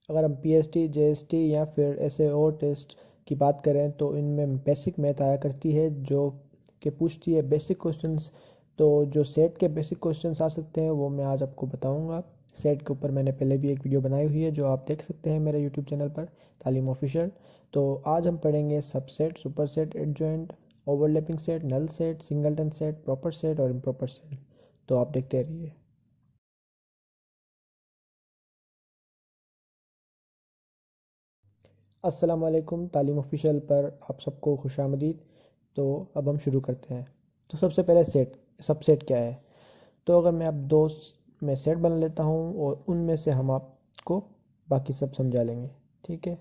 अगर हम PST, JST या फिर ऐसे और टेस्ट की बात करें तो इनमें बेसिक मैथ आया करती है जो कि पूछती है बेसिक क्वेश्चंस। तो जो सेट के बेसिक क्वेश्चंस आ सकते हैं वो मैं आज आपको बताऊंगा। सेट के ऊपर मैंने पहले भी एक वीडियो बनाई हुई है जो आप देख सकते हैं मेरे यूट्यूब चैनल पर, तालीम ऑफिशियल। तो आज हम पढ़ेंगे subset, superset, adjoint, overlapping set, null set, singleton set, proper set और इम्प्रॉपर सेट। तो आप देखते रहिए। अस्सलाम वालेकुम, तालीम ऑफिशियल पर आप सबको खुशामदीद। तो अब हम शुरू करते हैं। तो सबसे पहले सेट, सबसेट क्या है। तो अगर मैं अब दो में सेट बना लेता हूँ और उनमें से हम आपको बाकी सब समझा लेंगे, ठीक है।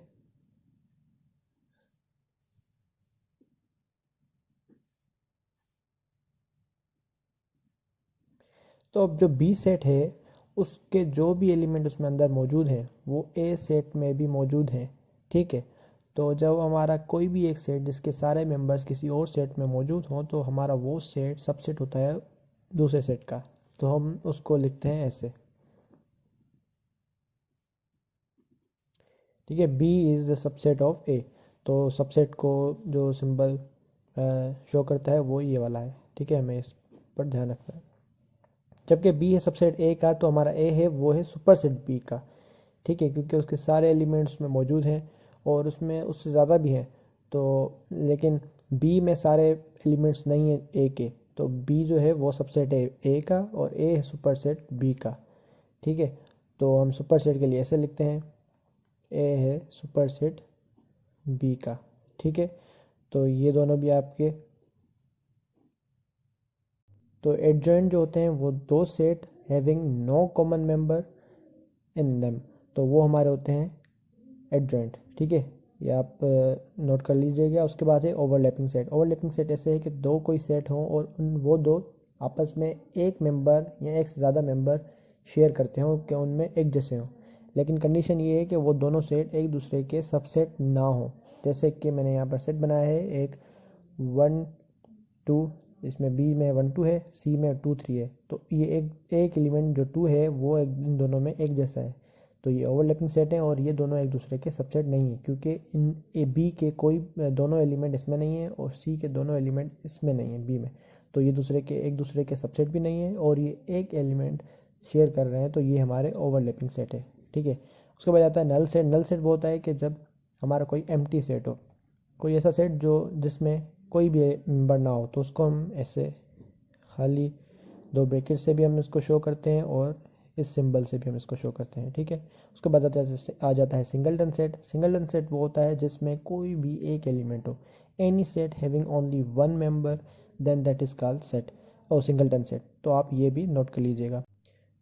तो अब जो बी सेट है उसके जो भी एलिमेंट उसमें अंदर मौजूद हैं वो ए सेट में भी मौजूद हैं, ठीक है। तो जब हमारा कोई भी एक सेट जिसके सारे मेंबर्स किसी और सेट में मौजूद हों तो हमारा वो सेट सबसेट होता है दूसरे सेट का। तो हम उसको लिखते हैं ऐसे, ठीक है। B is the subset of A. तो सबसेट को जो सिंबल शो करता है वो ये वाला है, ठीक है। हमें इस पर ध्यान रखना है। जबकि बी है सबसेट ए का तो हमारा ए है वो है सुपर सेट बी का, ठीक है, क्योंकि उसके सारे एलिमेंट्स में मौजूद हैं और उसमें उससे ज़्यादा भी हैं। तो लेकिन बी में सारे एलिमेंट्स नहीं है ए के, तो बी जो है वो सबसेट है ए का और ए है सुपर सेट बी का, ठीक है। तो हम सुपर सेट के लिए ऐसे लिखते हैं, ए है सुपर सेट बी का, ठीक है। तो ये दोनों भी आपके। तो एडजॉइंट जो होते हैं वो दो set having no common member in them, तो वो हमारे होते हैं एडजॉइंट, ठीक है। ये आप नोट कर लीजिएगा। उसके बाद है ओवरलैपिंग सेट। ओवरलैपिंग सेट ऐसे है कि दो कोई सेट हों और वो दो आपस में एक मेंबर या एक से ज़्यादा मेंबर शेयर करते हों कि उनमें एक जैसे हों, लेकिन कंडीशन ये है कि वो दोनों सेट एक दूसरे के सबसेट ना हो। जैसे कि मैंने यहाँ पर सेट बनाया है एक 1 2, इसमें बी में 1 2 है, सी में 2 3 है। तो ये एक एक एलिमेंट जो 2 है वो इन दोनों में एक जैसा है। तो ये ओवरलैपिंग सेट है और ये दोनों एक दूसरे के सबसेट नहीं है क्योंकि इन ए बी के कोई दोनों एलिमेंट इसमें नहीं है और सी के दोनों एलिमेंट इसमें नहीं है बी में। तो ये एक दूसरे के सबसेट भी नहीं है और ये एक एलिमेंट शेयर कर रहे हैं, तो ये हमारे ओवरलैपिंग सेट है, ठीक है। उसके बाद आता है नल सेट। नल सेट वो होता है कि जब हमारा कोई एम्प्टी सेट हो, कोई ऐसा सेट जो जिसमें कोई भी मेंबर ना हो, तो उसको हम ऐसे खाली दो ब्रैकेट से भी हम इसको शो करते हैं और इस सिंबल से भी हम इसको शो करते हैं, ठीक है। उसके बाद आ जाता है सिंगलटन सेट। सिंगलटन सेट वो होता है जिसमें कोई भी एक एलिमेंट हो, any set having only one member, then that is called set और सिंगलटन सेट। तो आप ये भी नोट कर लीजिएगा।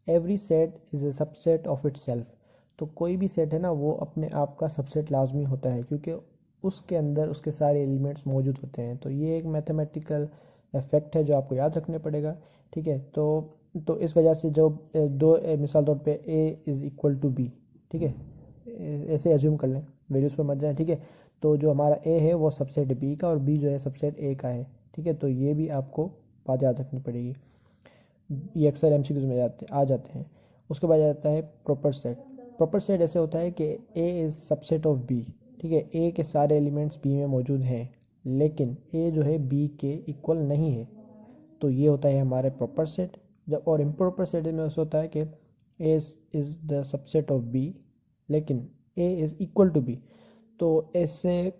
Every set is a subset of itself. तो कोई भी सेट है ना वो अपने आप का सबसेट लाजमी होता है क्योंकि उसके अंदर उसके सारे एलिमेंट्स मौजूद होते हैं। तो ये एक मैथमेटिकल फैक्ट है जो आपको याद रखने पड़ेगा, ठीक है। तो इस वजह से जो दो मिसाल तौर पे A is equal to B, ठीक है, ऐसे एज्यूम कर लें, वैल्यूज़ पर मत जाएं, ठीक है। तो जो हमारा ए है वो सबसेट बी का और बी जो है सबसेट ए का है, ठीक है। तो ये भी आपको बात याद रखनी पड़ेगी। ये अक्सर एमसीक्यूज में आ जाते हैं। उसके बाद आता है प्रॉपर सेट। प्रॉपर सेट ऐसे होता है कि A is subset of B, ठीक है। ए के सारे एलिमेंट्स बी में मौजूद हैं लेकिन ए जो है बी के इक्वल नहीं है, तो ये होता है हमारे प्रॉपर सेट। जब और इम्प्रॉपर सेट में ऐसा होता है कि A is the subset of B लेकिन A is equal to B. तो ऐसे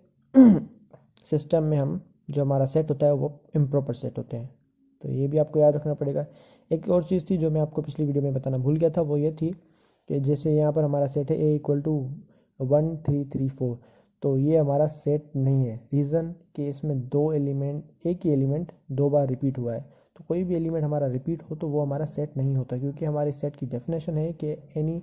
सिस्टम में हम जो हमारा सेट होता है वो इम्प्रॉपर सेट होते हैं। तो ये भी आपको याद रखना पड़ेगा। एक और चीज़ थी जो मैं आपको पिछली वीडियो में बताना भूल गया था, वो ये थी कि जैसे यहाँ पर हमारा सेट है ए इक्वल टू 1 3 3 4, तो ये हमारा सेट नहीं है। रीज़न कि इसमें दो एलिमेंट, एक ही एलिमेंट दो बार रिपीट हुआ है। तो कोई भी एलिमेंट हमारा रिपीट हो तो वो हमारा सेट नहीं होता क्योंकि हमारे सेट की डेफिनेशन है कि any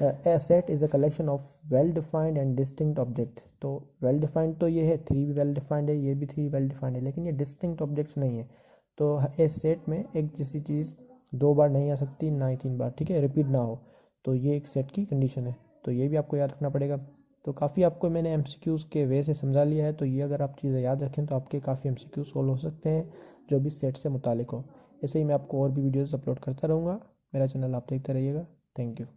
A set is a collection of well defined and distinct object. तो वेल डिफाइंड तो ये है, थ्री भी वेल डिफाइंड है, ये भी थ्री वेल डिफाइंड है, लेकिन ये डिस्टिंक्ट ऑब्जेक्ट्स नहीं है। तो इस सेट में एक जैसी चीज़ दो बार नहीं आ सकती, ना ही तीन बार, ठीक है, रिपीट ना हो। तो ये एक सेट की कंडीशन है, तो ये भी आपको याद रखना पड़ेगा। तो काफ़ी आपको मैंने एमसीक्यूज़ के वे से समझा लिया है, तो ये अगर आप चीज़ें याद रखें तो आपके काफ़ी एमसीक्यू सोल्व हो सकते हैं जो भी सेट से मुतालिक हो। ऐसे ही मैं आपको और भी वीडियोज़ अपलोड करता रहूँगा। मेरा चैनल आप देखते रहिएगा। Thank you.